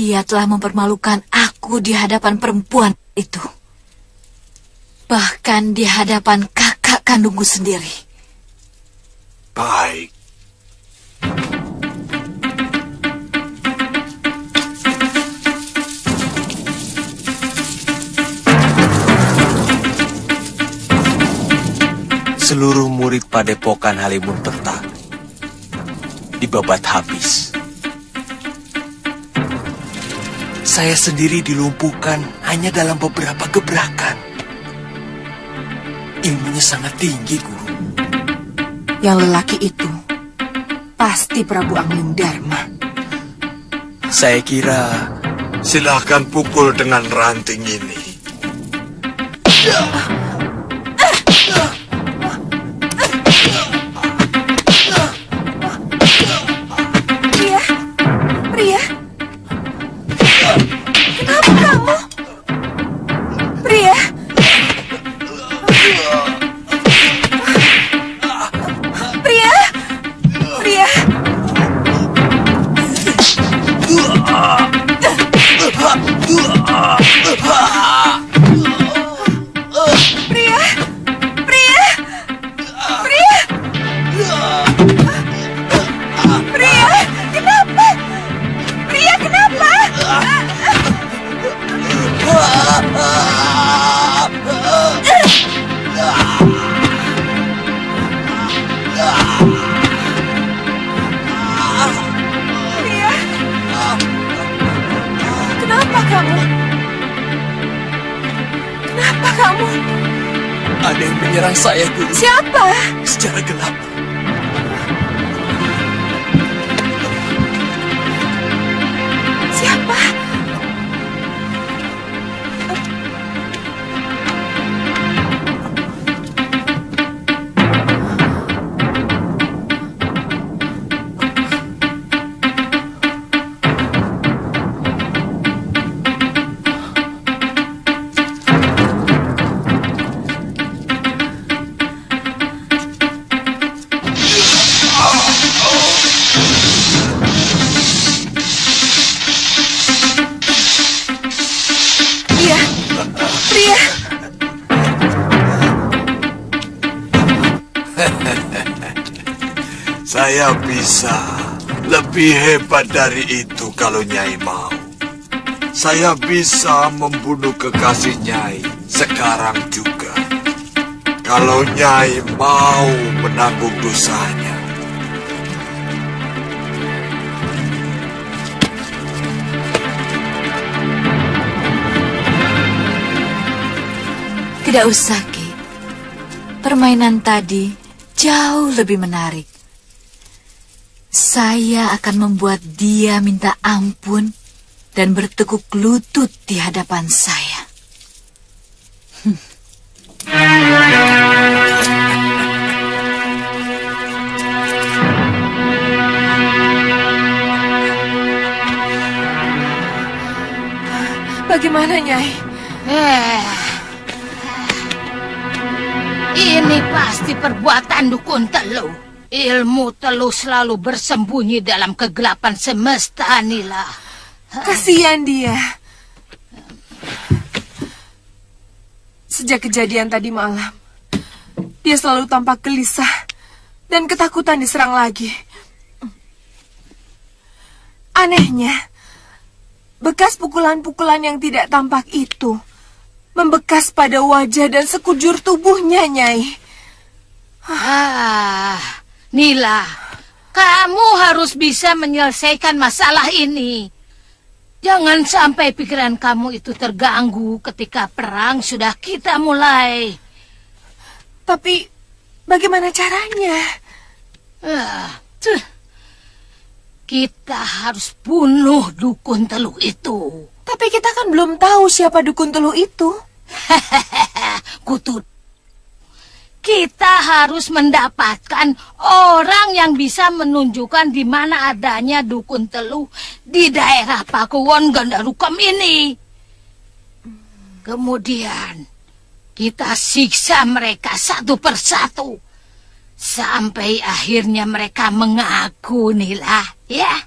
dia telah mempermalukan aku di hadapan perempuan itu. Bahkan di hadapan kakak kandungku sendiri. Baik. Seluruh murid Padepokan Halimun Petak dibabat habis. Saya sendiri dilumpuhkan hanya dalam beberapa gebrakan. Ilmunya sangat tinggi, Guru. Yang lelaki itu pasti Prabu Anglingdarma. Saya kira... Silahkan pukul dengan ranting ini. Pria, kenapa kamu? Pria, Pria, Pria. Pria, Pria, Pria. Pria, kenapa? Pria, kenapa? Pria, kenapa kamu? Kenapa kamu? Ada yang menyerang saya, Guru. Siapa? Secara gelap. Siapa? Pria. Saya bisa lebih hebat dari itu kalau Nyai mau. Saya bisa membunuh kekasih Nyai sekarang juga. Kalau Nyai mau menanggung dosanya. Tidak usah, Ki. Permainan tadi jauh lebih menarik. Saya akan membuat dia minta ampun dan bertekuk lutut di hadapan saya. Bagaimana, Nyai? Ini pasti perbuatan dukun Teluh. Ilmu Teluh selalu bersembunyi dalam kegelapan semesta, Nila. Kasihan dia. Sejak kejadian tadi malam, dia selalu tampak gelisah dan ketakutan diserang lagi. Anehnya, bekas pukulan-pukulan yang tidak tampak itu membekas pada wajah dan sekujur tubuhnya, Nyai. Nila, kamu harus bisa menyelesaikan masalah ini. Jangan sampai pikiran kamu itu terganggu ketika perang sudah kita mulai. Tapi, bagaimana caranya? Kita harus bunuh dukun Teluh itu. Tapi kita kan belum tahu siapa dukun Teluh itu. Kutu. Kita harus mendapatkan orang yang bisa menunjukkan di mana adanya dukun Teluh di daerah Pakuwon Gandarukam ini. Kemudian kita siksa mereka satu persatu sampai akhirnya mereka mengaku, Nila, ya.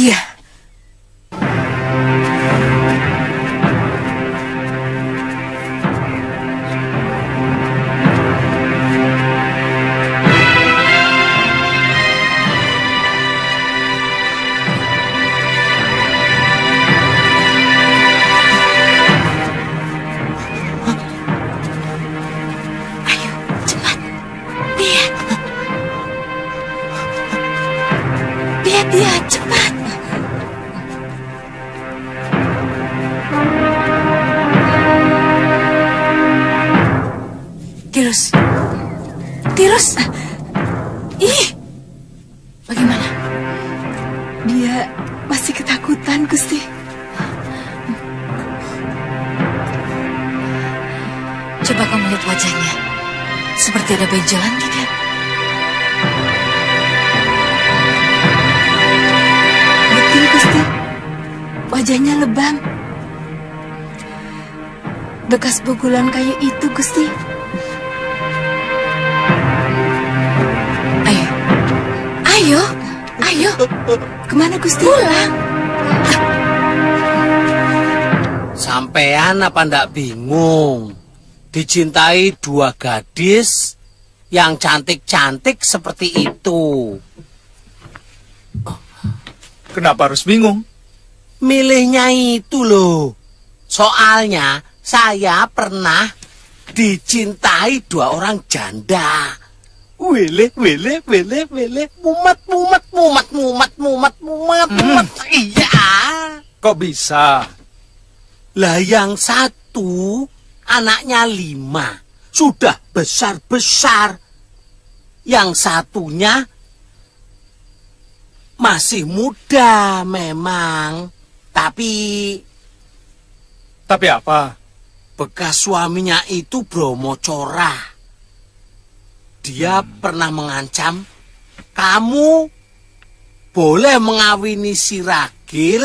Iya. Ayo, cepat. Lihat. Lihat dia, cepat. Tirus. Tirus. Ih. Bagaimana? Dia masih ketakutan, Gusti. Coba kamu lihat wajahnya. Seperti ada benjolan tidak? Betul, Gusti. Wajahnya lebam. Bekas pukulan kayu itu, Gusti. Ayo. Ayo. Ayo. Kemana, Gusti? Pulang. Sampean apa ndak bingung? Dicintai dua gadis yang cantik-cantik seperti itu. Kenapa harus bingung? Milihnya itu loh. Soalnya saya pernah dicintai dua orang janda. Wele, wele, wele, wele, mumet, mumet, mumet, mumet, mumet, mumet, mumet. Iya. Kok bisa? Lah yang satu anaknya 5, sudah besar-besar. Yang satunya masih muda memang, tapi Tapi apa? bekas suaminya itu Bromo Cora. Dia pernah mengancam, kamu boleh mengawini si Ragil,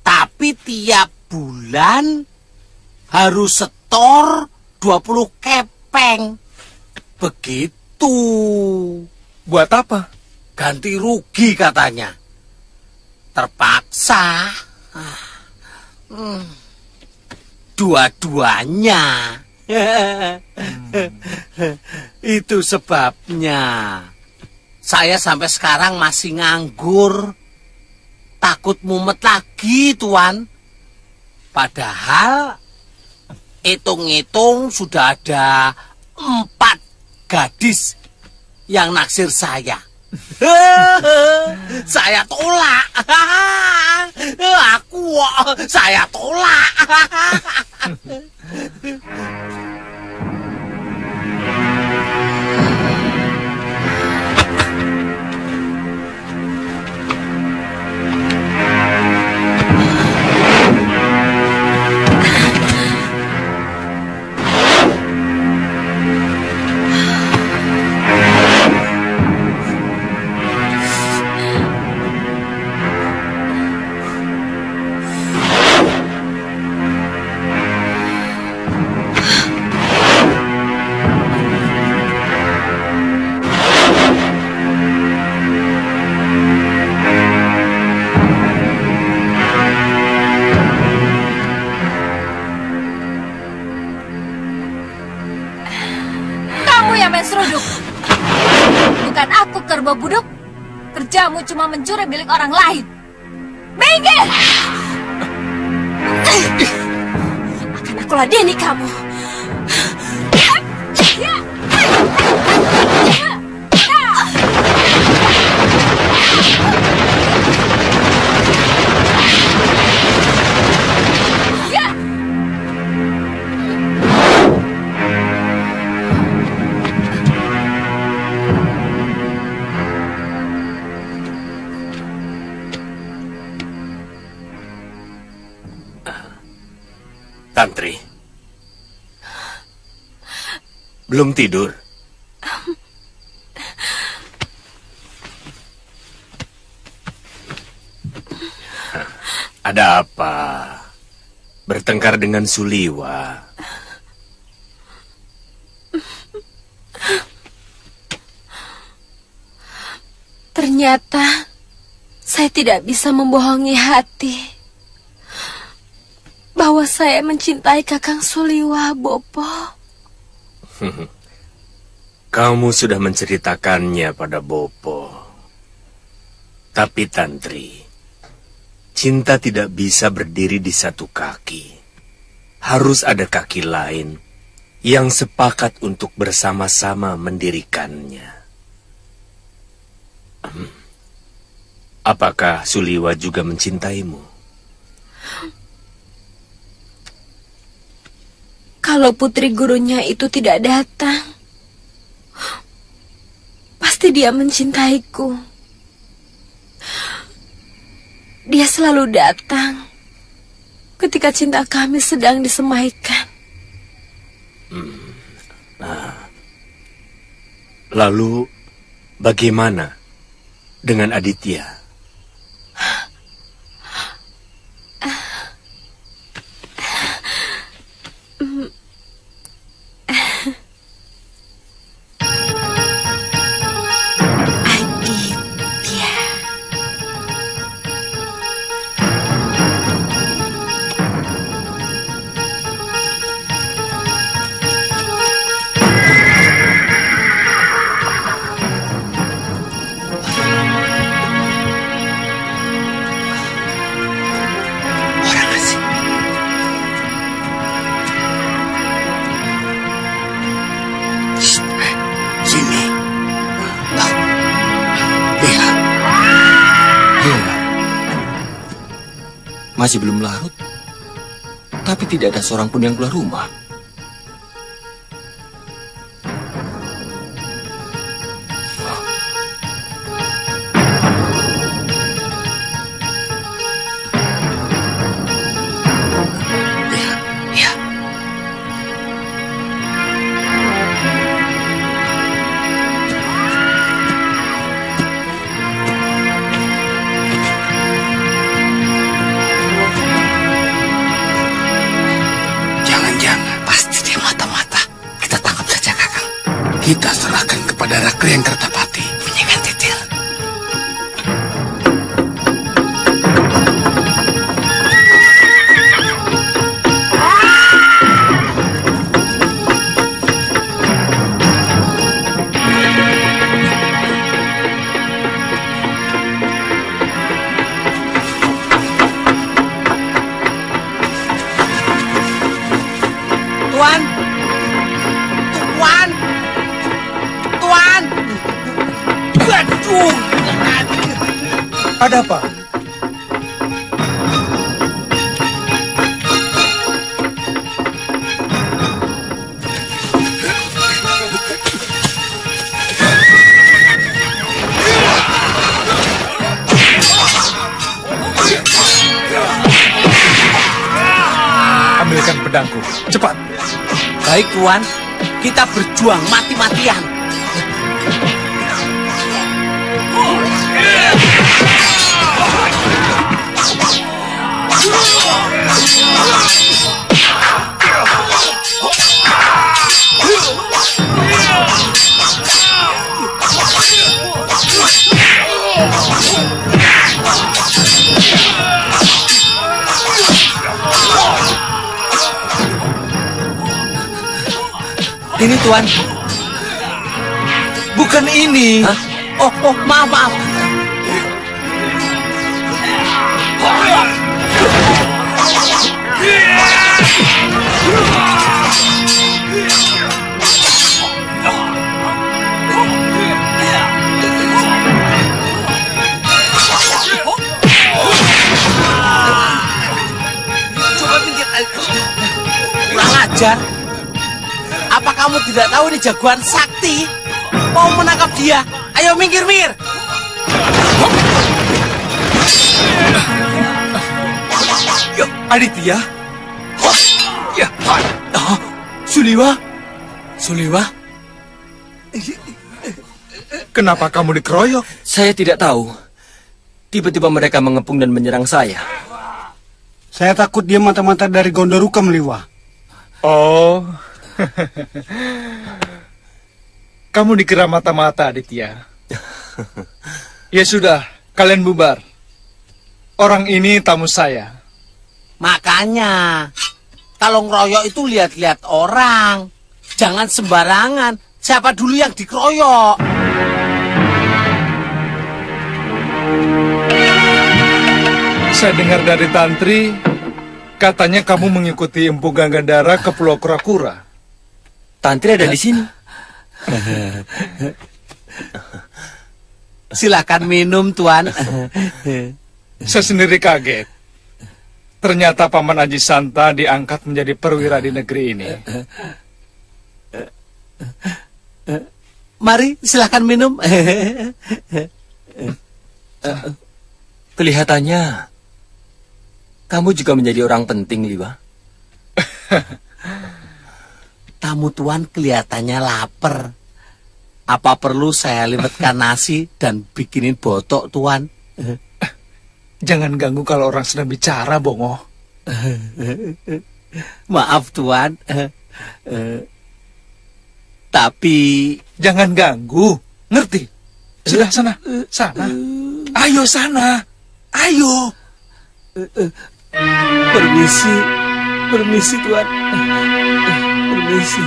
tapi tiap bulan harus setor 20 kepeng. Begitu. Buat apa? Ganti rugi katanya. Terpaksa. Dua-duanya. Itu sebabnya saya sampai sekarang masih nganggur. Takut mumet lagi, Tuan. Padahal hitung-hitung sudah ada 4 gadis yang naksir saya. Saya tolak. Saya tolak. Yang main seruduk. Bukan aku kerbau buduk. Kerjamu cuma mencuri milik orang lain. Minggir! Akan aku ladeni kamu. Tantri, belum tidur? Ada apa? Bertengkar dengan Suliwa? Ternyata Saya tidak bisa membohongi hati bahwa saya mencintai Kakang Suliwa, Bopo. Kamu sudah menceritakannya pada Bopo. Tapi Tantri, cinta tidak bisa berdiri di satu kaki. Harus ada kaki lain yang sepakat untuk bersama-sama mendirikannya. Apakah Suliwa juga mencintaimu? Kalau putri gurunya itu tidak datang, pasti dia mencintaiku. Dia selalu datang ketika cinta kami sedang disemaikan. Lalu, bagaimana dengan Aditya? Aditya. Orang asing. Shh, sini. Lihat. Masih belum larut, tapi tidak ada seorang pun yang keluar rumah. Lihat. Ya. Jangan-jangan pasti dia mata-mata. Kita tangkap saja, Kakang. Kita serahkan kepada Rakri yang Kertapati. Menyekan titil. Tuan! Tuan! Tuan! Aduh! Ada apa? Ambilkan pedangku, cepat. Baik, Tuan. Kita berjuang mati-matian. Ini, Tuan. Bukan ini. Hah? Oh, maaf, maaf. Coba pinggir. Kurang ajar. Apa kamu tidak tahu ini jagoan sakti? Mau menangkap dia? Ayo minggir-minggir. Yuk, Aditya. Ya. Oh, Suliwa. Suliwa? Kenapa kamu dikeroyok? Saya tidak tahu. Tiba-tiba mereka mengepung dan menyerang saya. Saya takut dia mata-mata dari Gondoruka Meliwa. Oh. Kamu dikira mata-mata, Aditya. Ya sudah, kalian bubar. Orang ini tamu saya. Makanya, kalau ngeroyok itu lihat-lihat orang. Jangan sembarangan. Siapa dulu yang dikeroyok? Saya dengar dari Tantri, katanya kamu mengikuti Empu Gangadara ke Pulau Kura-Kura. Tantri ada di sini. Silakan minum, Tuan. Saya sendiri kaget. Ternyata Paman Aji Santa diangkat menjadi perwira di negeri ini. Mari, silakan minum. Kelihatannya kamu juga menjadi orang penting, Liwa. Tamu Tuan kelihatannya lapar. Apa perlu saya liwetkan nasi dan bikinin botok, Tuan? Jangan ganggu kalau orang sedang bicara, Bongo. Maaf, Tuan. Tapi... Jangan ganggu, ngerti? Sudah, sana. Ayo, sana. Ayo. Permisi, Tuan. Permisi.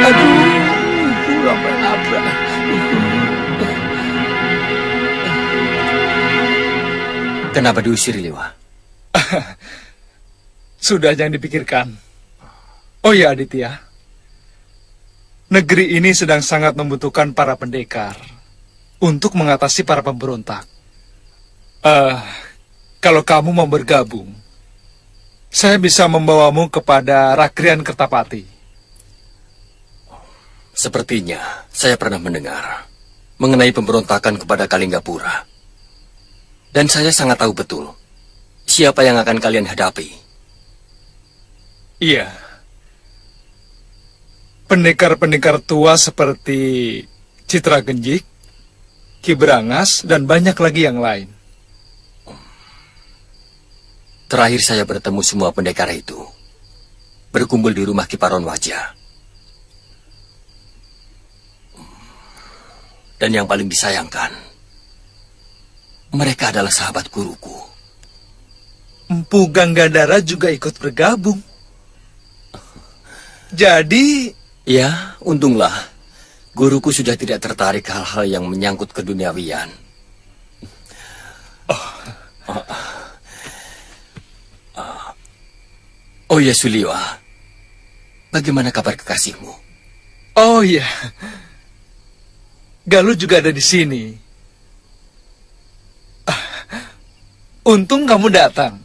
Aduh, sampai nabrak. Kenapa diusir, Liwa? Sudah, jangan dipikirkan. Oh ya, Aditya. Negeri ini sedang sangat membutuhkan para pendekar untuk mengatasi para pemberontak. Kalau kamu mau bergabung, saya bisa membawamu kepada Rakrian Kertapati. Sepertinya saya pernah mendengar mengenai pemberontakan kepada Kalinggapura. Dan saya sangat tahu betul siapa yang akan kalian hadapi. Iya. Pendekar-pendekar tua seperti Citra Genjik, Ki Brangas, dan banyak lagi yang lain. Terakhir saya bertemu semua pendekar itu berkumpul di rumah Kiparon Wajah. Dan yang paling disayangkan, mereka adalah sahabat guruku. Empu Gangadara juga ikut bergabung. Jadi... Ya, untunglah. Guruku sudah tidak tertarik hal-hal yang menyangkut keduniawian. Oh ya, Suliwa. Bagaimana kabar kekasihmu? Oh ya, Galuh juga ada di sini. Untung kamu datang.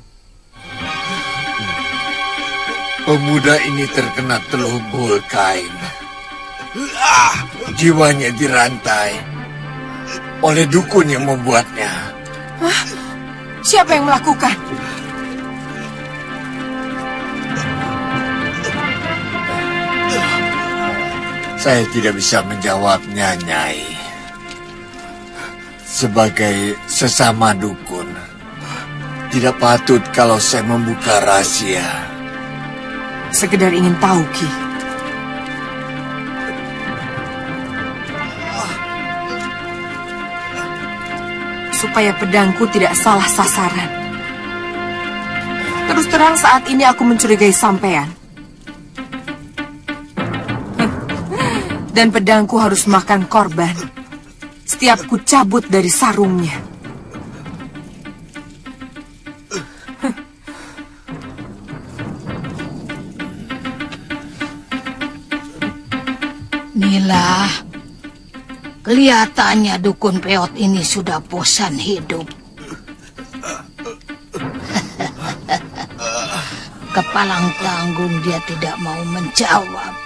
Pemuda ini terkena telubul kain. Jiwanya dirantai oleh dukun yang membuatnya. Hah? Siapa yang melakukan? Saya tidak bisa menjawabnya, Nyai. Sebagai sesama dukun, tidak patut kalau saya membuka rahasia. Sekedar ingin tahu, Ki. Supaya pedangku tidak salah sasaran. Terus terang saat ini aku mencurigai sampean. Dan pedangku harus makan korban setiap ku cabut dari sarungnya. Nila, kelihatannya dukun peot ini sudah bosan hidup. Kepalang tanggung dia tidak mau menjawab.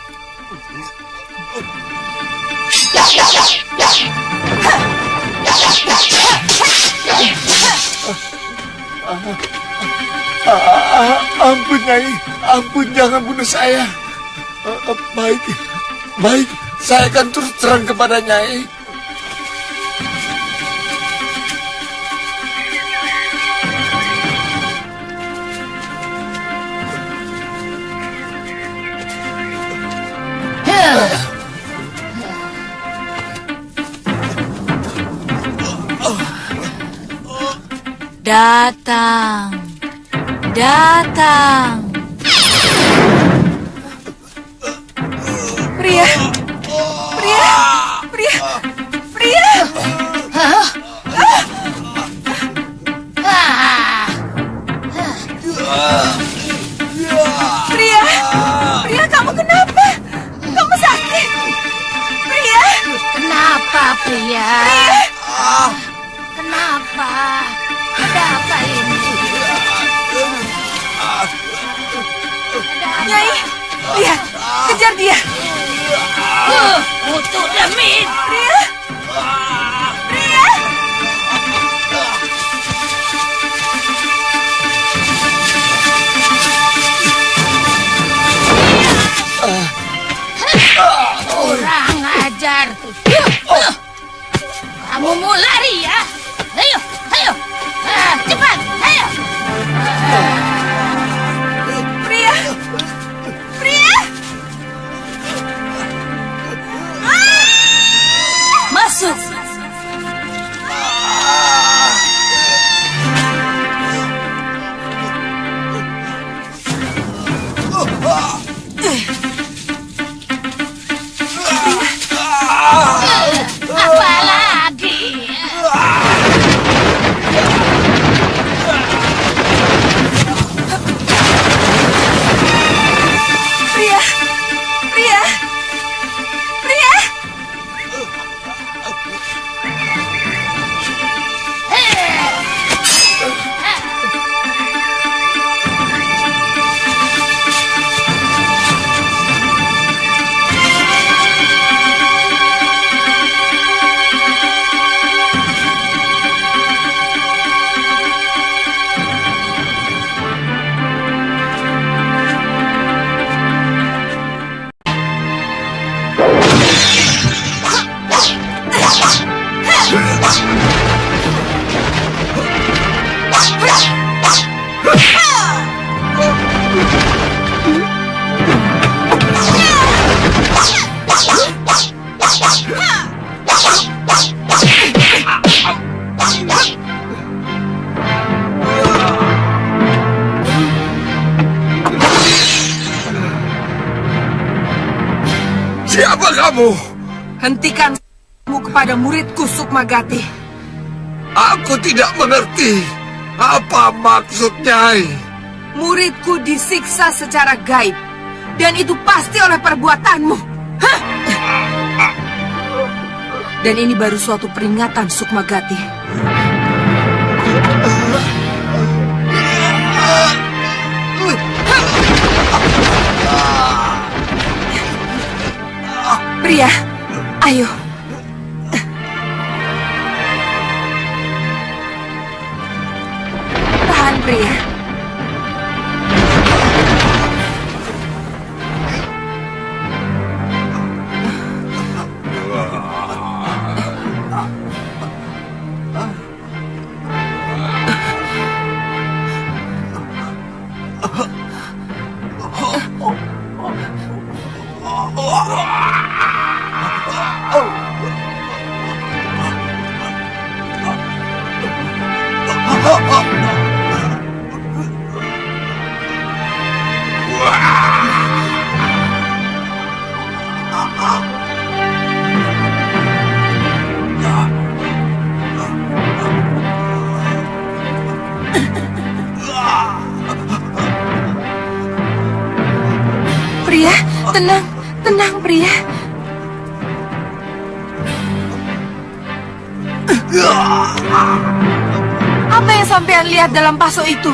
Ampun, Nyai. Ampun, jangan bunuh saya. Baik, saya akan terus terang kepada Nyai. Datang. Datang. Pria. Pria. Pria. Pria. Pria. Pria, kamu kenapa? Kamu sakit. Pria. Kenapa, Pria? Pria. Kenapa? Ada apa ini? Nyai, lihat. Kejar dia. Untuk demit. Pria. Pria. Kurang ajar. Kamu mau lari ya? Ayo, ayo. Cepat, ayo. Pria. Pria. Masuk. Apa lagi? Pria. Pria. Pria. Siapa kamu? Hentikan kepada muridku Sukmagati. Aku tidak mengerti. Apa maksud Nyai? Muridku disiksa secara gaib. Dan itu pasti oleh perbuatanmu. Hah? Dan ini baru suatu peringatan, Sukmagati. Pria, ayo. Tahan, Pria. Pria, tenang, tenang, Pria. Apa yang sampean lihat dalam paso itu?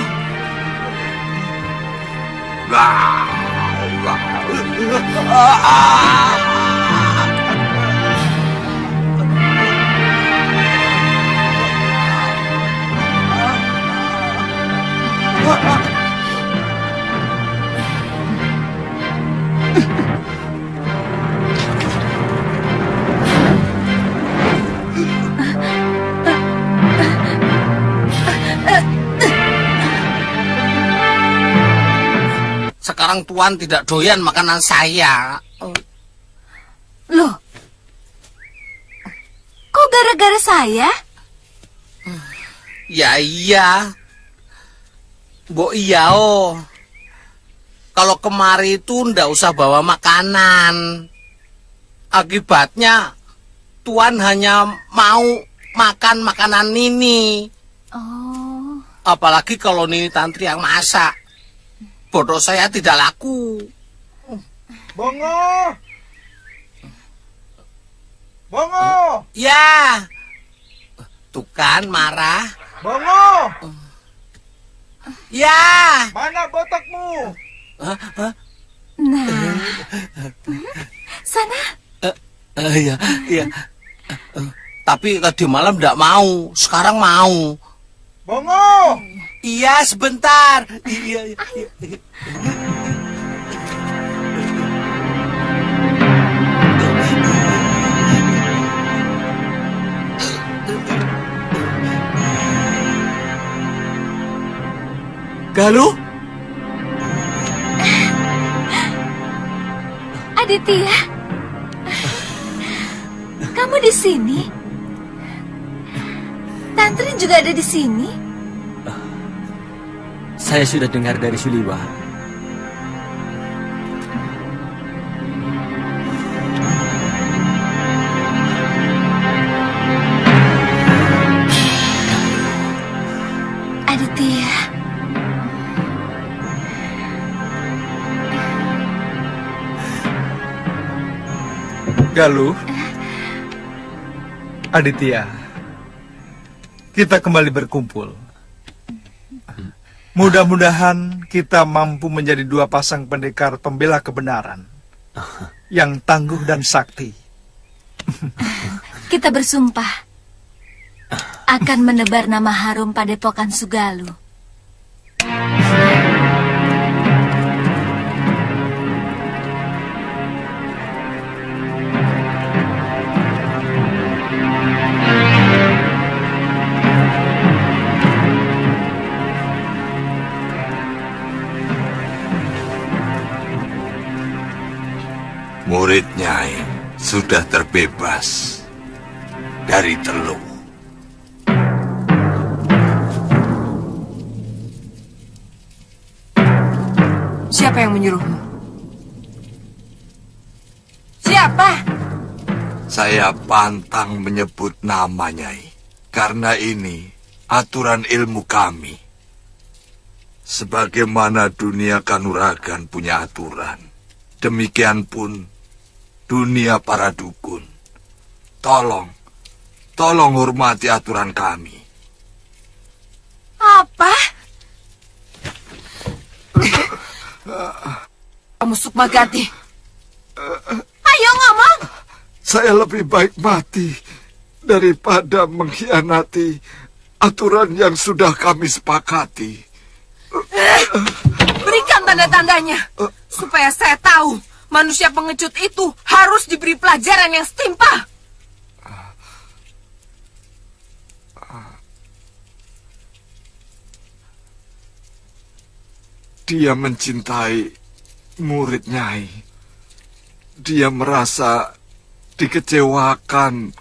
Sekarang Tuan tidak doyan makanan saya. Loh, kok gara-gara saya? Ya iya. Mbok iya oh. Kalau kemari itu ndak usah bawa makanan. Akibatnya Tuan hanya mau makan makanan Nini. Oh. Apalagi kalau Nini Tantri yang masak. Bodoh saya tidak laku. Bongo! Bongo! Ya. Tuh kan marah. Bongo! Ya. Mana botakmu? Nah. Sana. Iya, iya. Tapi tadi malam ndak mau, sekarang mau. Bongo! Iya, sebentar. Iya, iya. Galuh? Aditya. Kamu di sini? Tantri juga ada di sini? Saya sudah dengar dari Suliwa. Aditya. Galuh. Aditya. Kita kembali berkumpul. Mudah-mudahan kita mampu menjadi dua pasang pendekar pembela kebenaran yang tangguh dan sakti. Kita bersumpah akan menebar nama harum Padepokan Sugalu. Murid Nyai sudah terbebas dari Teluk. Siapa yang menyuruhmu? Siapa? Saya pantang menyebut nama Nyai, karena ini aturan ilmu kami. Sebagaimana dunia kanuragan punya aturan, demikian pun dunia para dukun. Tolong hormati aturan kami. Apa? Kamu Sukmagati. Ayo ngomong. Saya lebih baik mati daripada mengkhianati aturan yang sudah kami sepakati. Berikan tanda-tandanya supaya saya tahu manusia pengecut itu harus diberi pelajaran yang setimpal. Dia mencintai murid Nyai. Dia merasa dikecewakan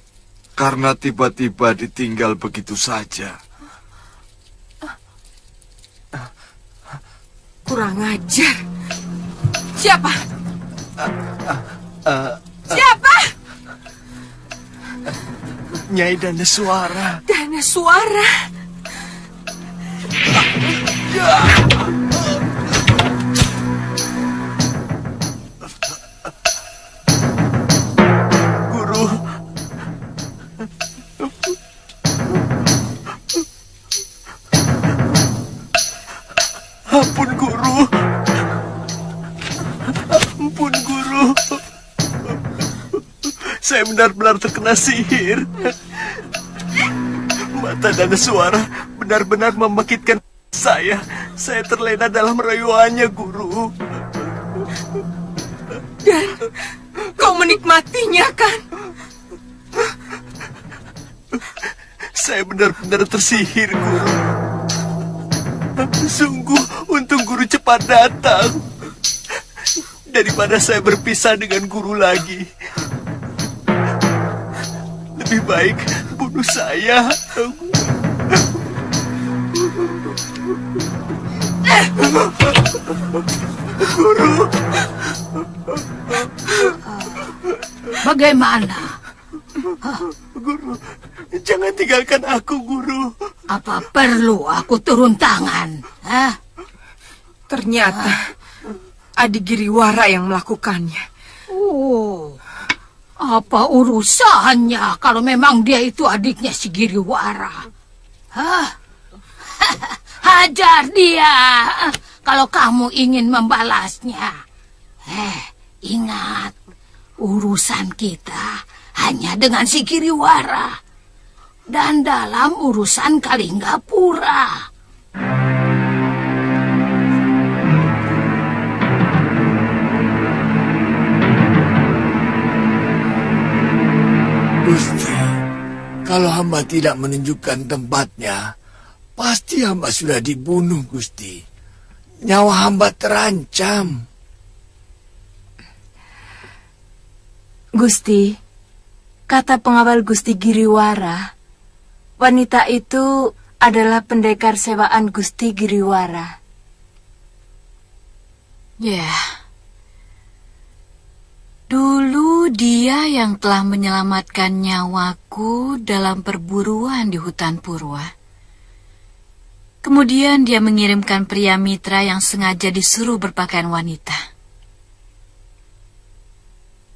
karena tiba-tiba ditinggal begitu saja. Kurang ajar. Siapa? Siapa? Nyai Danaswara. Danaswara. Guru. Ampun Guru. Ampun Guru. Saya benar-benar terkena sihir. Mata Danaswara benar-benar membangkitkan saya. Saya terlena dalam rayuannya, Guru. Dan kau menikmatinya, kan? Saya benar-benar tersihir, Guru. Sungguh untung Guru cepat datang. Daripada saya berpisah dengan Guru lagi. Lebih baik bunuh saya. bagaimana? Guru, jangan tinggalkan aku, Guru. Apa perlu aku turun tangan? Hah? Ternyata Adi Giriwara yang melakukannya. Oh, apa urusannya kalau memang dia itu adiknya si Giriwara? Hah? Hajar dia kalau kamu ingin membalasnya. Ingat, urusan kita hanya dengan si Giriwara dan dalam urusan Kalinggapura. Gusti, kalau hamba tidak menunjukkan tempatnya, pasti hamba sudah dibunuh, Gusti. Nyawa hamba terancam. Gusti, kata pengawal Gusti Giriwara, wanita itu adalah pendekar sewaan Gusti Giriwara. Ya, dulu dia yang telah menyelamatkan nyawaku dalam perburuan di hutan Purwa. Kemudian dia mengirimkan pria mitra yang sengaja disuruh berpakaian wanita.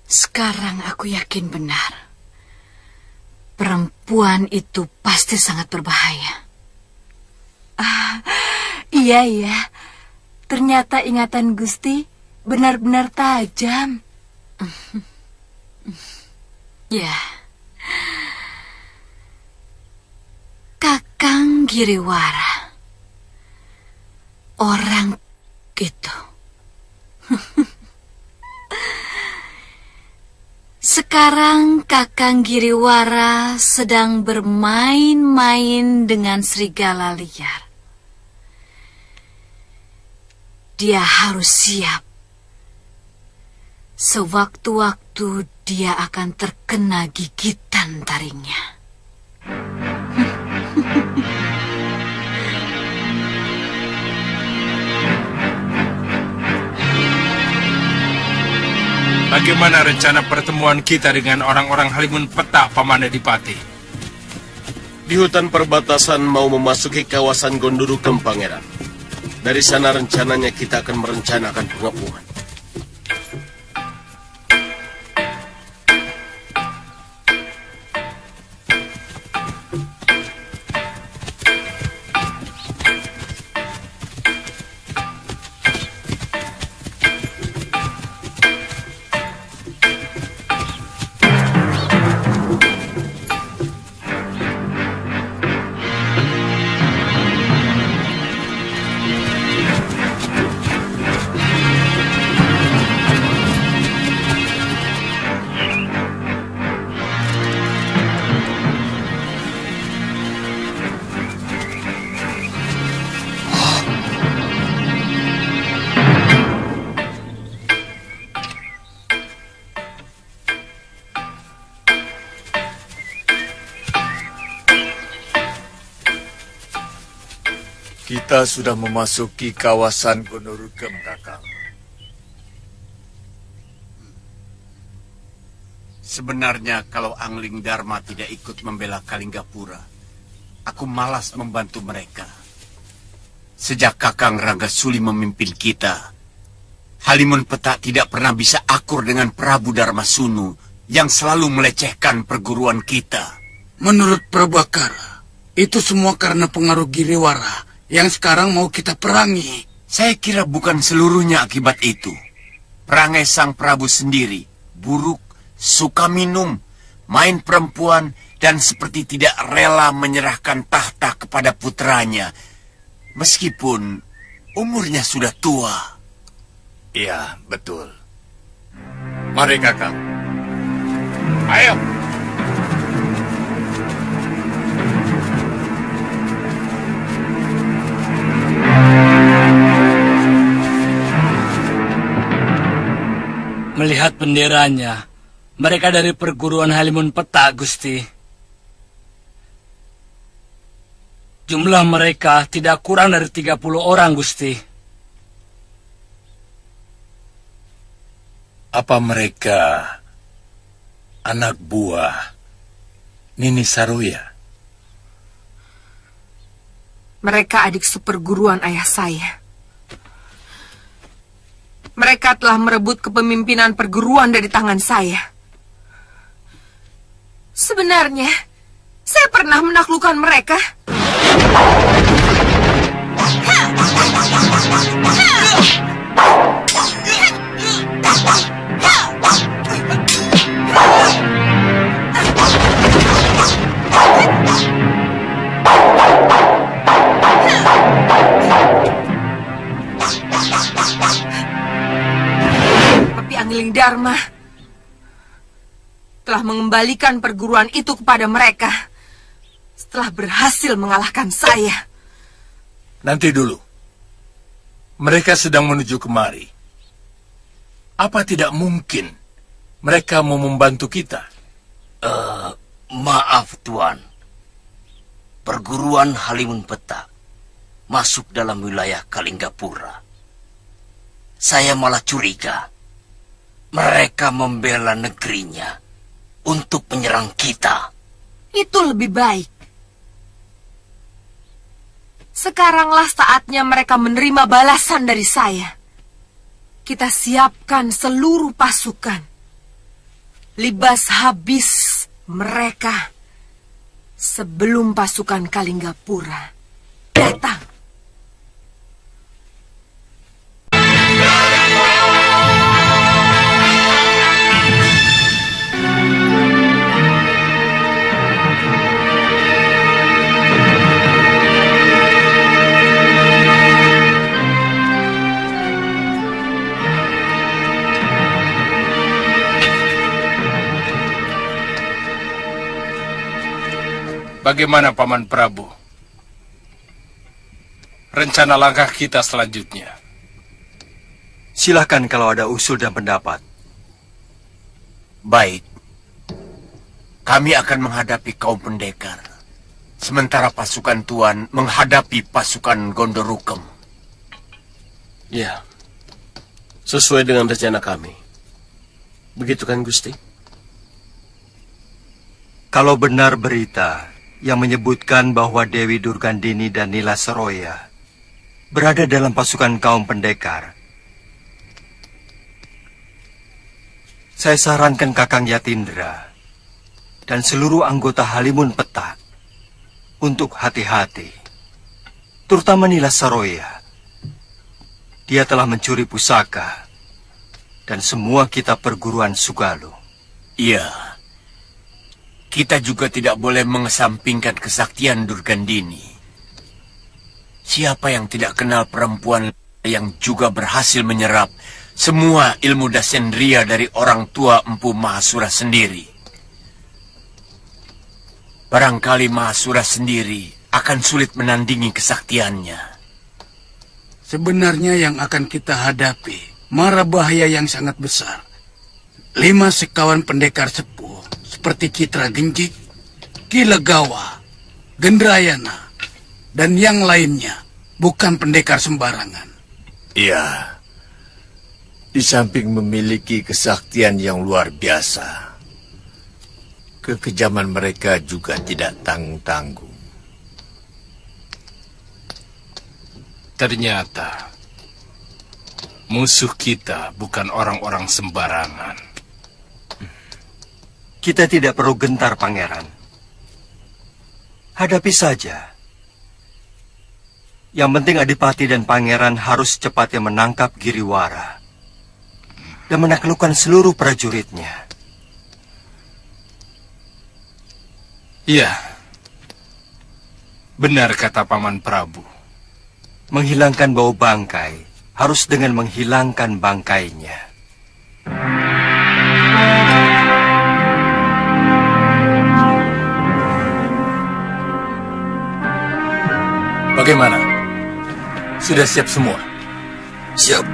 Sekarang aku yakin benar. Perempuan itu pasti sangat berbahaya. Iya. Ternyata ingatan Gusti benar-benar tajam. Ya. Kakang Giriwara. Orang itu. Sekarang Kakang Giriwara sedang bermain-main dengan serigala liar. Dia harus siap. Sewaktu-waktu dia akan terkena gigitan taringnya. Bagaimana rencana pertemuan kita dengan orang-orang Halimun Petak, Paman Adipati? Di hutan perbatasan mau memasuki kawasan Gondoru Kem, Pangeran. Dari sana rencananya kita akan merencanakan pengepungan. Kita sudah memasuki kawasan Gondoru Kem, Kakang. Sebenarnya kalau Angling Dharma tidak ikut membela Kalinggapura, aku malas membantu mereka. Sejak Kakang Ranggasuli memimpin kita, Halimun Petak tidak pernah bisa akur dengan Prabu Darmasunu yang selalu melecehkan perguruan kita. Menurut Prabakara, itu semua karena pengaruh Giriwara yang sekarang mau kita perangi. Saya kira bukan seluruhnya akibat itu. Perangai sang Prabu sendiri, buruk, suka minum, main perempuan, dan seperti tidak rela menyerahkan tahta kepada putranya, meskipun umurnya sudah tua. Iya, betul. Mari, Kakang. Ayo. Melihat benderanya, mereka dari perguruan Halimun Petak, Gusti. Jumlah mereka tidak kurang dari 30 orang, Gusti. Apa mereka anak buah Nini Saroya. Mereka adik seperguruan ayah saya. Mereka telah merebut kepemimpinan perguruan dari tangan saya. Sebenarnya, saya pernah menaklukkan mereka. Tapi Angling Dharma telah mengembalikan perguruan itu kepada mereka setelah berhasil mengalahkan saya. Nanti dulu. Mereka sedang menuju kemari. Apa tidak mungkin mereka mau membantu kita? Maaf, Tuan. Perguruan Halimun Petak masuk dalam wilayah Kalinggapura. Saya malah curiga mereka membela negerinya untuk menyerang kita. Itu lebih baik. Sekaranglah saatnya mereka menerima balasan dari saya. Kita siapkan seluruh pasukan. Libas habis mereka sebelum pasukan Kalinggapura datang. Bagaimana Paman Prabu? Rencana langkah kita selanjutnya. Silakan kalau ada usul dan pendapat. Baik. Kami akan menghadapi kaum pendekar. Sementara pasukan Tuan menghadapi pasukan Gondorukem. Ya, sesuai dengan rencana kami. Begitu kan, Gusti? Kalau benar berita yang menyebutkan bahwa Dewi Durgandini dan Nila Saroya berada dalam pasukan kaum pendekar, saya sarankan Kakang Yatindra dan seluruh anggota Halimun Petak untuk hati-hati, terutama Nila Saroya. Dia telah mencuri pusaka dan semua kitab perguruan Sugalo. Iya. Kita juga tidak boleh mengesampingkan kesaktian Durgandini. Siapa yang tidak kenal perempuan yang juga berhasil menyerap semua ilmu dasendria dari orang tua Empu Mahasura sendiri? Barangkali Mahasura sendiri akan sulit menandingi kesaktiannya. Sebenarnya yang akan kita hadapi mara bahaya yang sangat besar. 5 sekawan pendekar sepuh seperti Citra Genjik, Ki Legawa, Gendrayana, dan yang lainnya bukan pendekar sembarangan. Iya. Di samping memiliki kesaktian yang luar biasa, kekejaman mereka juga tidak tanggung-tanggung. Ternyata musuh kita bukan orang-orang sembarangan. Kita tidak perlu gentar, Pangeran. Hadapi saja. Yang penting Adipati dan Pangeran harus cepatnya menangkap Giriwara dan menaklukkan seluruh prajuritnya. Iya. Benar kata Paman Prabu. Menghilangkan bau bangkai harus dengan menghilangkan bangkainya. Bagaimana? Sudah siap semua? Siap.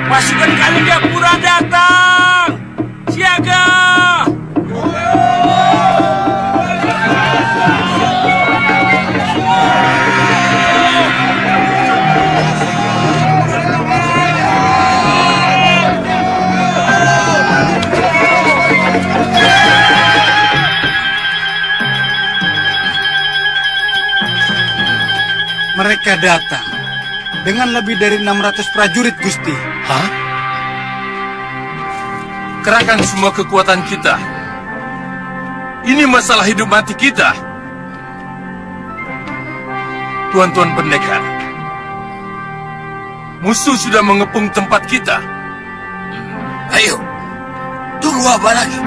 Pasukan Kalinggapura datang! Mereka datang dengan lebih dari 600 prajurit, Gusti. Hah? Kerahkan semua kekuatan kita. Ini masalah hidup mati kita. Tuan-tuan pendekar, musuh sudah mengepung tempat kita. Ayo, tunggu apa lagi?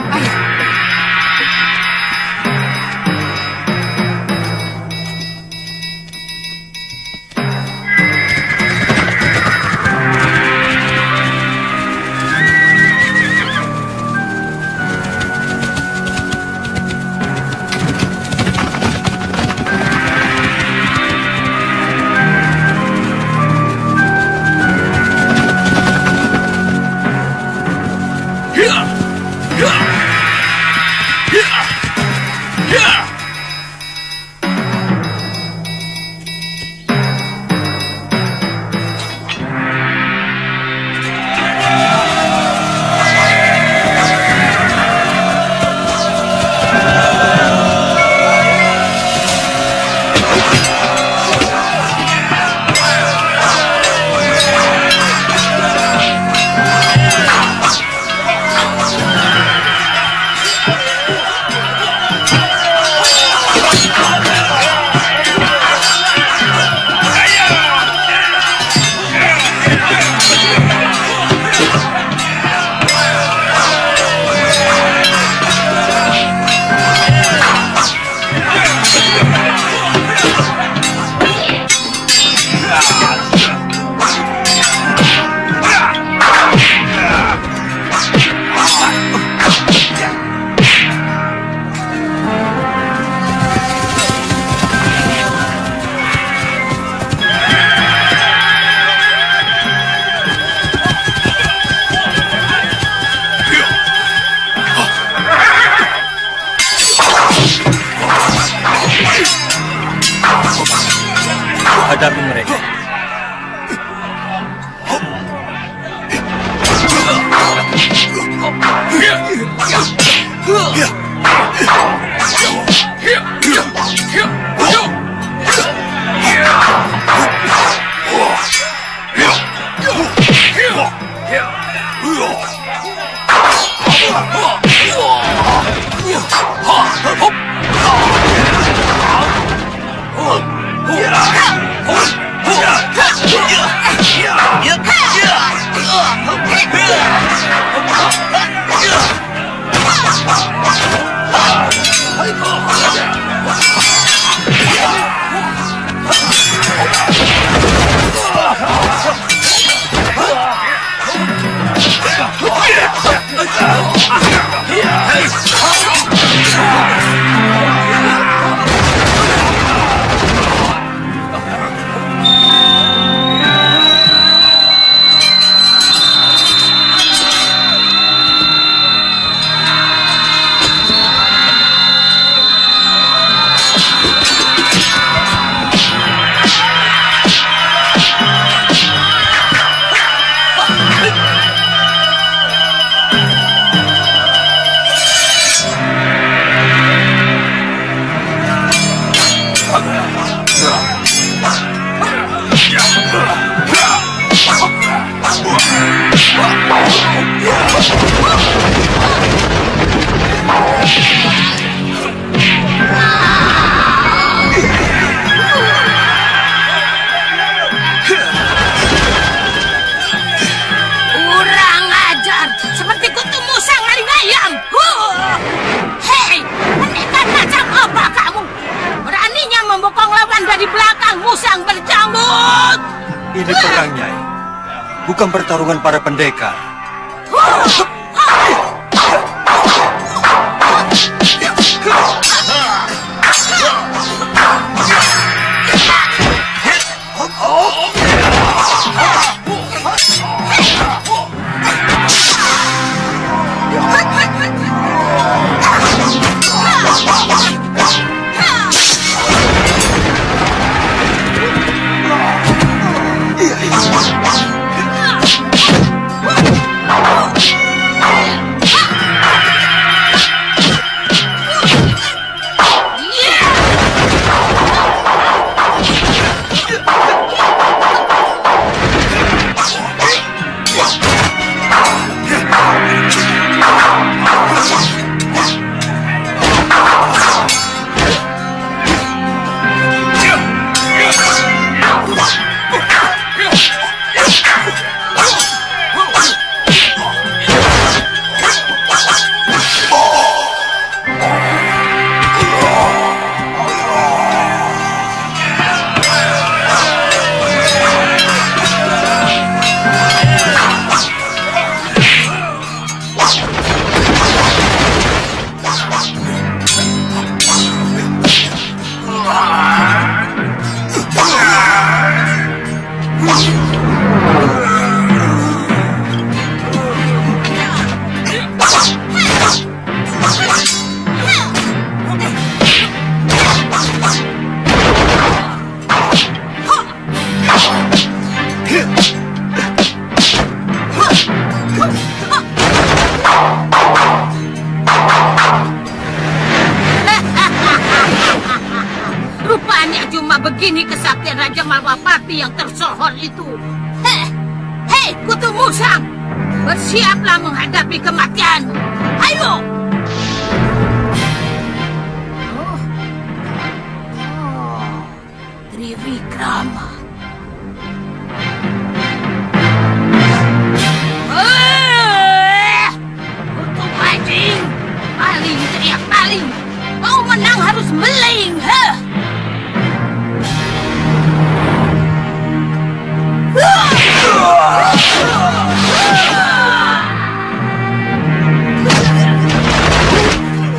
Hadapi mereka. Kurang ajar, seperti kutu musang maling ayam. Hei, pendekar macam apa kamu? Beraninya membokong lawan dari belakang, musang berjambut. Ini perang, Nyai. Bukan pertarungan para pendekar. Hei, Kutu Musang, bersiaplah menghadapi kematian. Ayo! Trivikrama. Kutu bajing, maling teriak maling. Mau menang harus meling,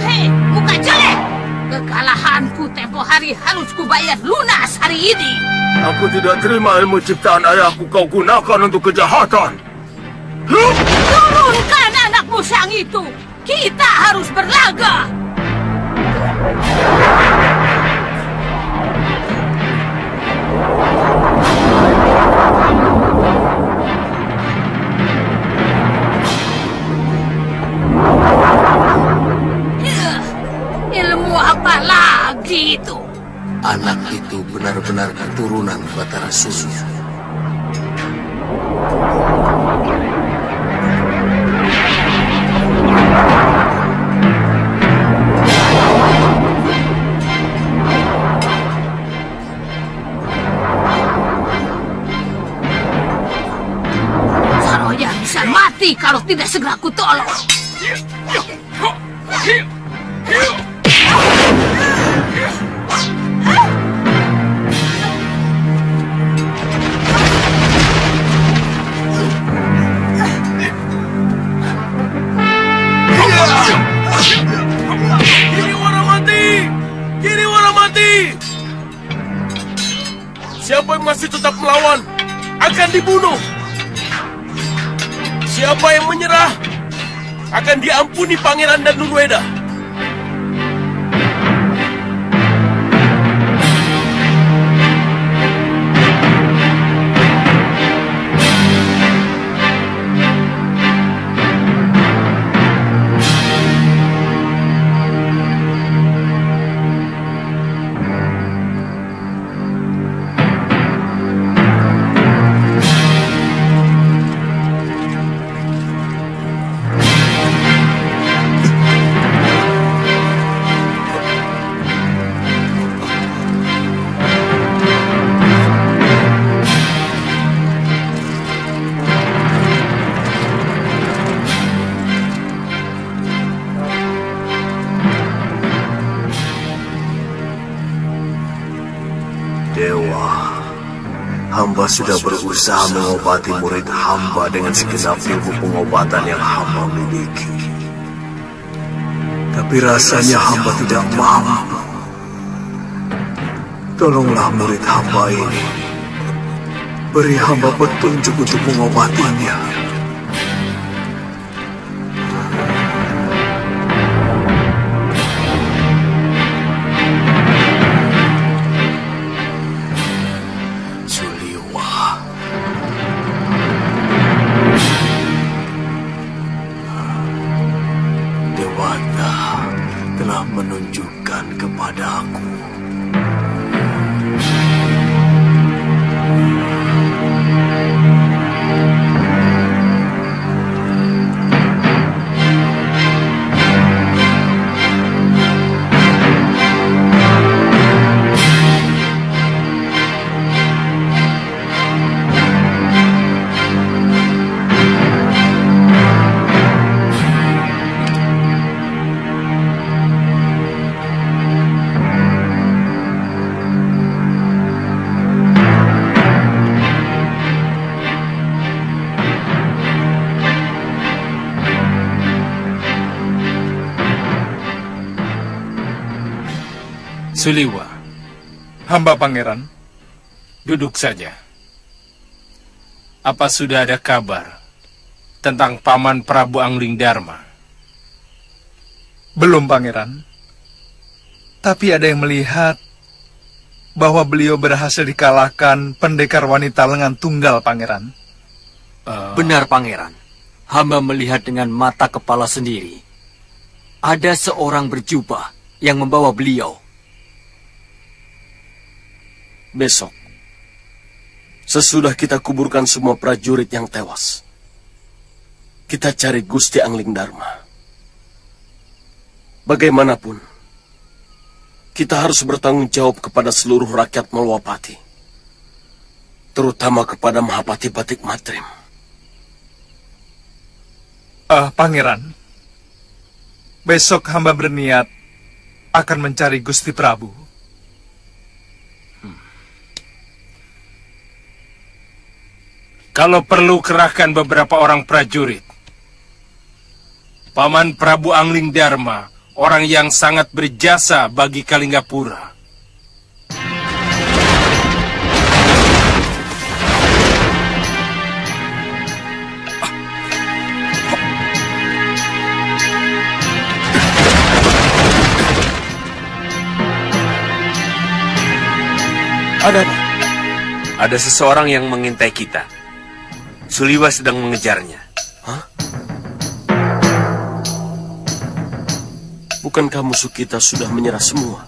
Hei, muka jelek! Kekalahanku tempo hari harus kubayar lunas hari ini. Aku tidak terima ilmu ciptaan ayahku kau gunakan untuk kejahatan. Turunkan anak musang itu. Kita harus berlaga. Ilmu apa lagi itu? Anak itu benar-benar keturunan Batara Surya. Saroja bisa mati kalau tidak segera kutolong. Giriwara mati! Siapa yang masih tetap melawan akan dibunuh. Siapa yang menyerah akan diampuni Pangeran dan Nurweda. Hamba sudah berusaha mengobati murid hamba dengan segenap ilmu pengobatan yang hamba miliki. Tapi rasanya hamba tidak mampu. Tolonglah murid hamba ini. Beri hamba petunjuk untuk mengobatinya. Menunjukkan kepadaku. Suliwa, hamba pangeran, duduk saja. Apa sudah ada kabar tentang Paman Prabu Angling Dharma? Belum, pangeran. Tapi ada yang melihat bahwa beliau berhasil dikalahkan pendekar wanita lengan tunggal, pangeran. Benar, pangeran. Hamba melihat dengan mata kepala sendiri. Ada seorang berjubah yang membawa beliau. Besok, Sesudah kita kuburkan semua prajurit yang tewas, kita cari Gusti Angling Dharma. Bagaimanapun, kita harus bertanggung jawab kepada seluruh rakyat Malwapati, terutama kepada Mahapati Batik Matrim. Pangeran, besok hamba berniat akan mencari Gusti Prabu. Kalau perlu kerahkan beberapa orang prajurit. Paman Prabu Angling Dharma, orang yang sangat berjasa bagi Kalinggapura. Ada seseorang yang mengintai kita. Suliwa sedang mengejarnya. Hah? Bukankah musuh kita sudah menyerah semua?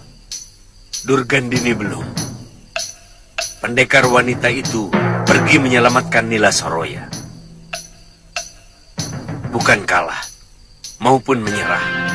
Durgandini belum. Pendekar wanita itu pergi menyelamatkan Nila Saroya. Bukan kalah, maupun menyerah.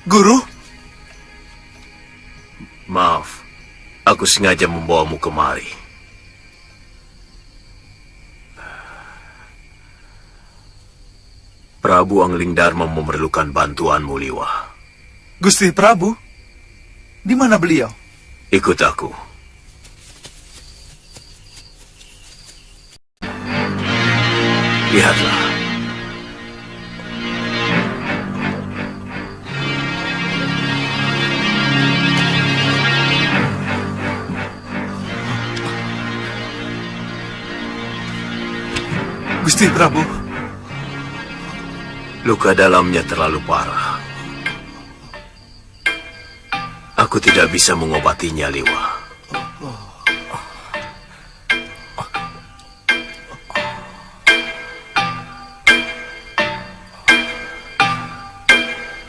Guru? Maaf, aku sengaja membawamu kemari. Prabu Angling Dharma memerlukan bantuanmu, Liwa. Gusti Prabu? Di mana beliau? Ikut aku. Lihatlah. Gusti Prabu. Luka dalamnya terlalu parah. Aku tidak bisa mengobatinya, Liwa.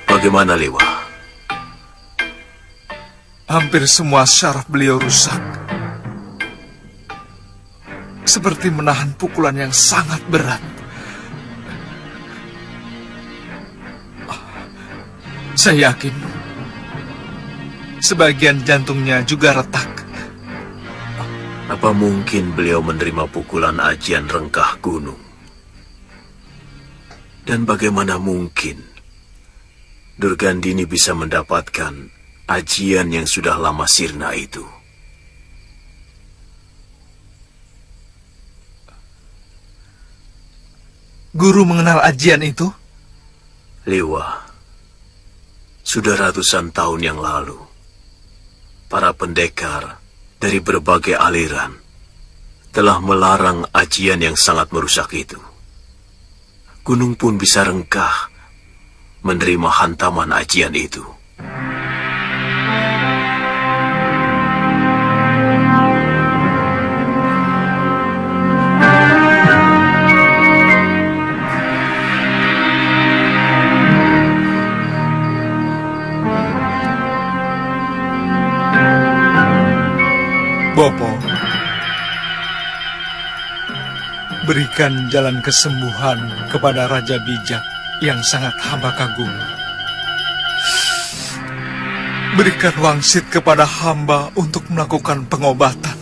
Bagaimana, Liwa? Hampir semua syaraf beliau rusak. Seperti menahan pukulan yang sangat berat. Saya yakin sebagian jantungnya juga retak. Apa mungkin beliau menerima pukulan ajian rengkah gunung? Dan bagaimana mungkin Durgandini bisa mendapatkan ajian yang sudah lama sirna itu? Guru mengenal ajian itu? Liwa, sudah ratusan tahun yang lalu, para pendekar dari berbagai aliran telah melarang ajian yang sangat merusak itu. Gunung pun bisa rengkah menerima hantaman ajian itu. Bopo, berikan jalan kesembuhan kepada Raja Bijak yang sangat hamba kagumi. Berikan wangsit kepada hamba untuk melakukan pengobatan.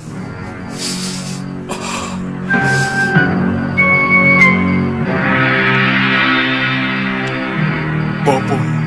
Bopo.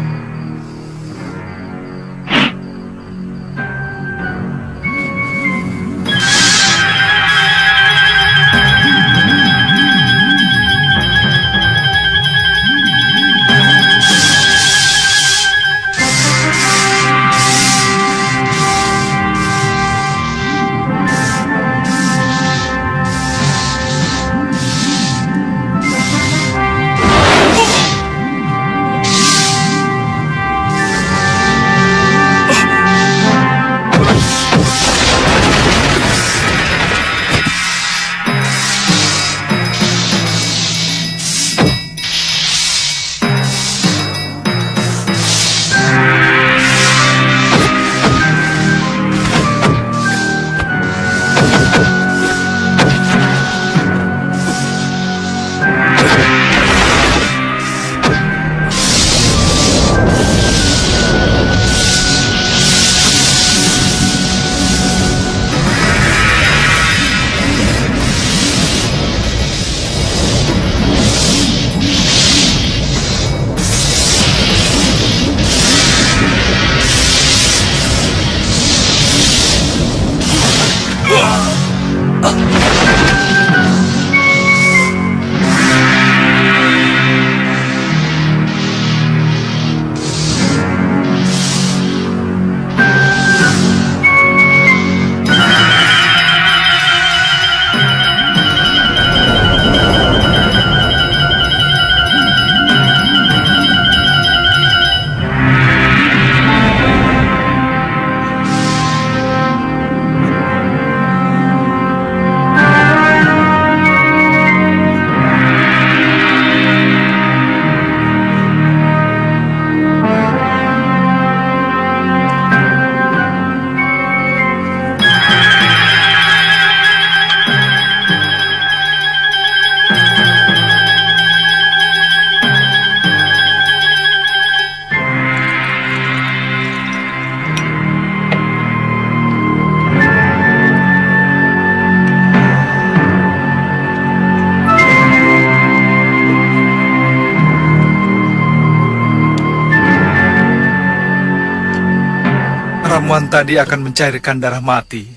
ramuan tadi akan mencairkan darah mati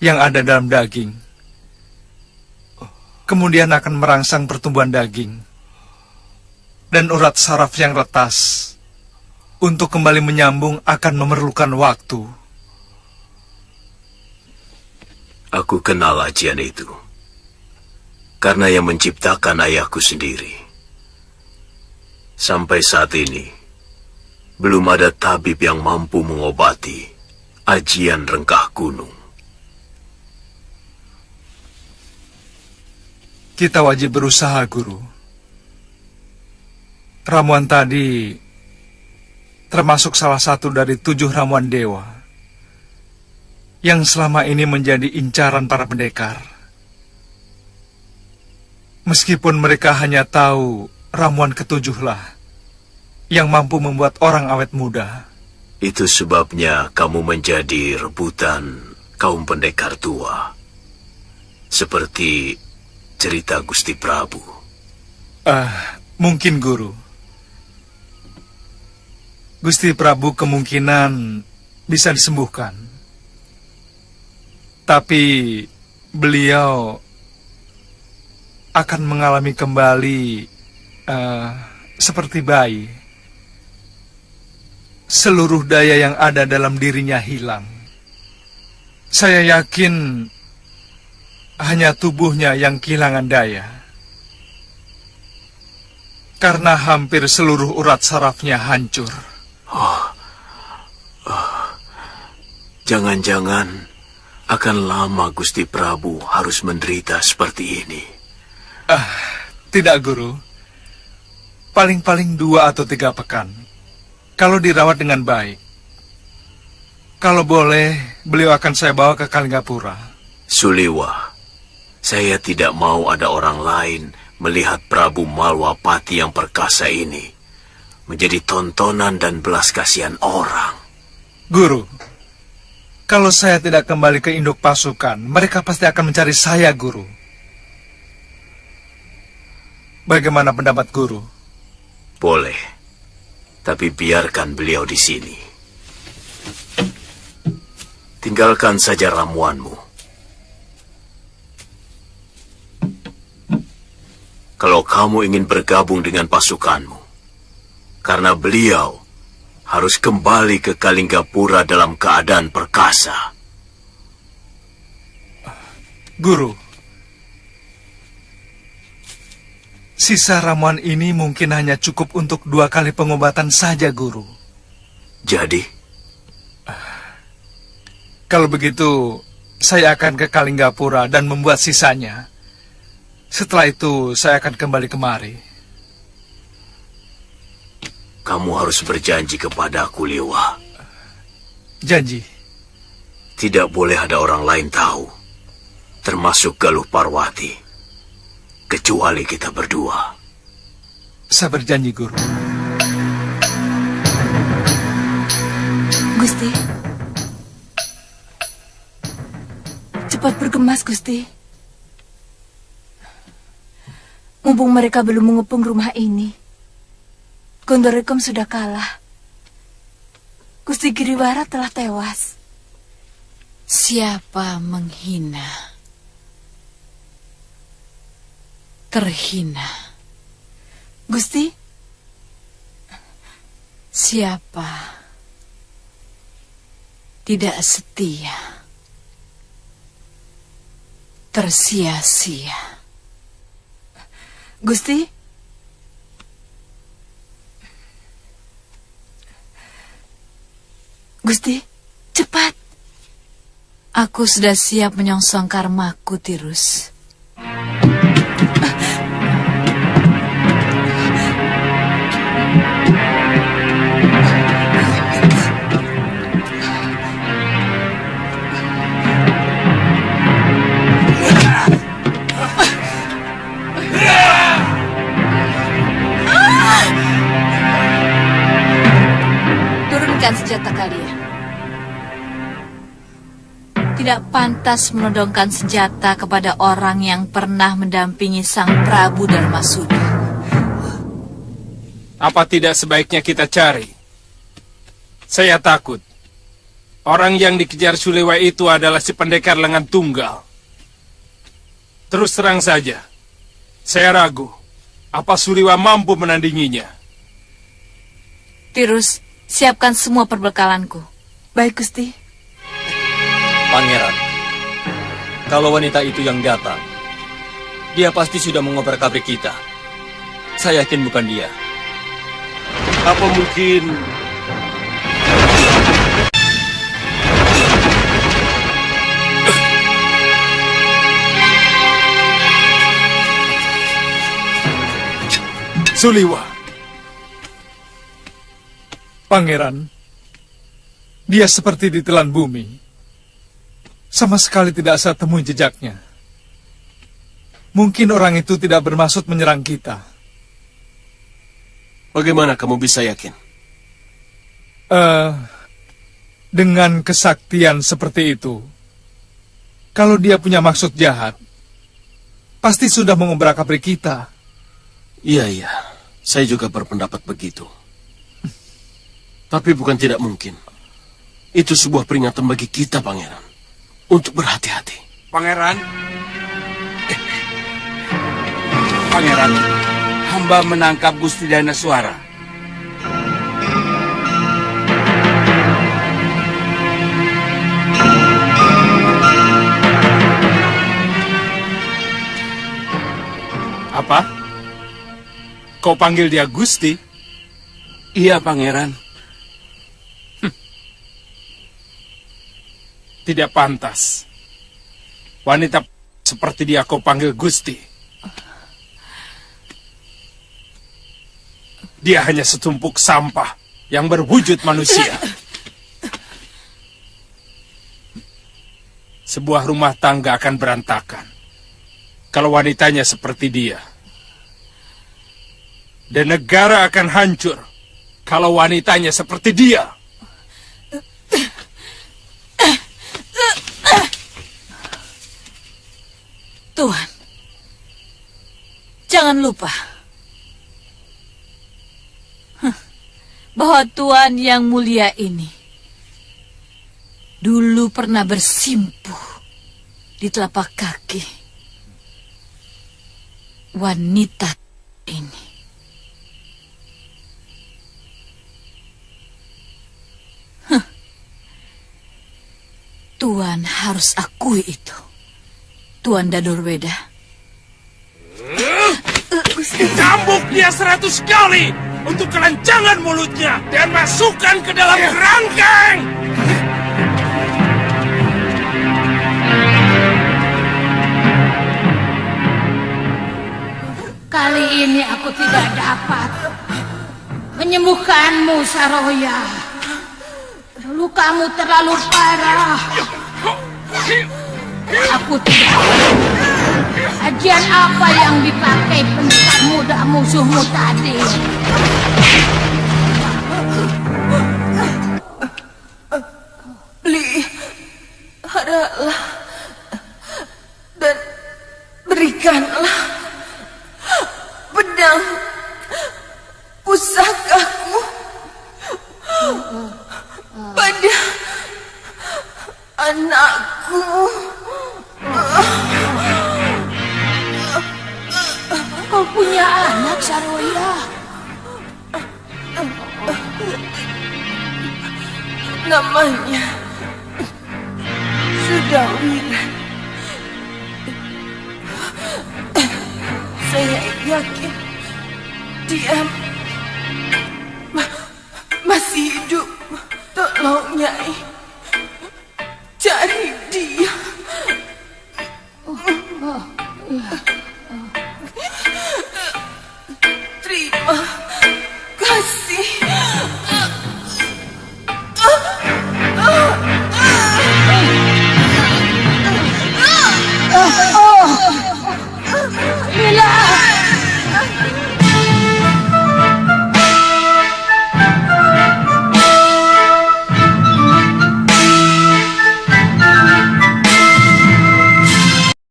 yang ada dalam daging. Kemudian akan merangsang pertumbuhan daging. Dan urat saraf yang retas untuk kembali menyambung akan memerlukan waktu. Aku kenal ajian itu. Karena yang menciptakan ayahku sendiri. Sampai saat ini, belum ada tabib yang mampu mengobati ajian rengkah gunung. Kita wajib berusaha, Guru. Ramuan tadi termasuk salah satu dari 7 ramuan dewa yang selama ini menjadi incaran para pendekar. Meskipun mereka hanya tahu ramuan ketujuhlah yang mampu membuat orang awet muda. Itu sebabnya kamu menjadi rebutan kaum pendekar tua. Seperti cerita Gusti Prabu. Mungkin, Guru. Gusti Prabu kemungkinan bisa disembuhkan. Tapi beliau akan mengalami kembali seperti bayi. Seluruh daya yang ada dalam dirinya hilang. Saya yakin hanya tubuhnya yang kehilangan daya. Karena hampir seluruh urat sarafnya hancur. Jangan-jangan akan lama Gusti Prabu harus menderita seperti ini. Tidak, Guru. Paling-paling 2 atau 3 pekan. Kalau dirawat dengan baik. Kalau boleh, beliau akan saya bawa ke Kalinggapura. Suliwa, saya tidak mau ada orang lain melihat Prabu Malwapati yang perkasa ini menjadi tontonan dan belas kasihan orang. Guru, kalau saya tidak kembali ke induk pasukan, mereka pasti akan mencari saya, Guru. Bagaimana pendapat Guru? Boleh, tapi biarkan beliau di sini. Tinggalkan saja ramuanmu. Kalau kamu ingin bergabung dengan pasukanmu, karena beliau harus kembali ke Kalinggapura dalam keadaan perkasa. Guru, sisa ramuan ini mungkin hanya cukup untuk 2 kali pengobatan saja, Guru. Jadi? Kalau begitu, saya akan ke Kalinggapura dan membuat sisanya. Setelah itu, saya akan kembali kemari. Kamu harus berjanji kepadaku, Liwa. Janji? Tidak boleh ada orang lain tahu, termasuk Galuh Parwati, kecuali kita berdua. Saya berjanji, Guru. Gusti, cepat bergemas, Gusti. Mumpung mereka belum mengepung rumah ini, Gondorekom sudah kalah. Gusti Giriwara telah tewas. Siapa menghina, terhina. Gusti? Siapa tidak setia, tersia-sia. Gusti? Gusti, cepat. Aku sudah siap menyongsong karmaku, Tirus. Turunkan senjata kalian. Tidak pantas menodongkan senjata kepada orang yang pernah mendampingi Sang Prabu Darmasuda. Apa tidak sebaiknya kita cari? Saya takut Orang yang dikejar Suliwa itu adalah si pendekar lengan tunggal. Terus terang saja, saya ragu apa Suliwa mampu menandinginya. Tirus, siapkan semua perbekalanku. Baik, Gusti. Pangeran, kalau wanita itu yang datang, dia pasti sudah mengobrak-abrik kita. Saya yakin bukan dia. Apa mungkin Suliwa. Pangeran, dia seperti ditelan bumi. Sama sekali tidak saya temui jejaknya. Mungkin orang itu tidak bermaksud menyerang kita. bagaimana kamu bisa yakin? Dengan kesaktian seperti itu, kalau dia punya maksud jahat, pasti sudah mengobrak-abrik kita. Iya, saya juga berpendapat begitu. Tapi bukan tidak mungkin. Itu sebuah peringatan bagi kita, Pangeran, untuk berhati-hati. Pangeran, Pangeran, hamba menangkap Gusti Danaswara. Apa? Kau panggil dia Gusti? Iya, Pangeran. Tidak pantas. Wanita seperti dia kau panggil Gusti. Dia hanya setumpuk sampah yang berwujud manusia. Sebuah rumah tangga akan berantakan kalau wanitanya seperti dia. Dan negara akan hancur kalau wanitanya seperti dia. Tuhan, jangan lupa bahwa Tuhan yang mulia ini dulu pernah bersimpuh di telapak kaki wanita ini. Tuhan harus akui itu. Tuan Dadorweda. Cambuk dia 100 kali untuk kelancangan mulutnya dan masukkan ke dalam kerangkeng. Kali ini aku tidak dapat menyembuhkanmu, Saroya. Lukamu terlalu parah. Aku tidak tahu ajian apa yang dipakai pendekar muda musuhmu tadi. Peliharalah dan berikanlah pedang pusakamu pada anakku. Kau punya anak, Saroya? Namanya Sudawiran. Saya yakin dia masih hidup. Tolong, Nyai, cari dia. Ya.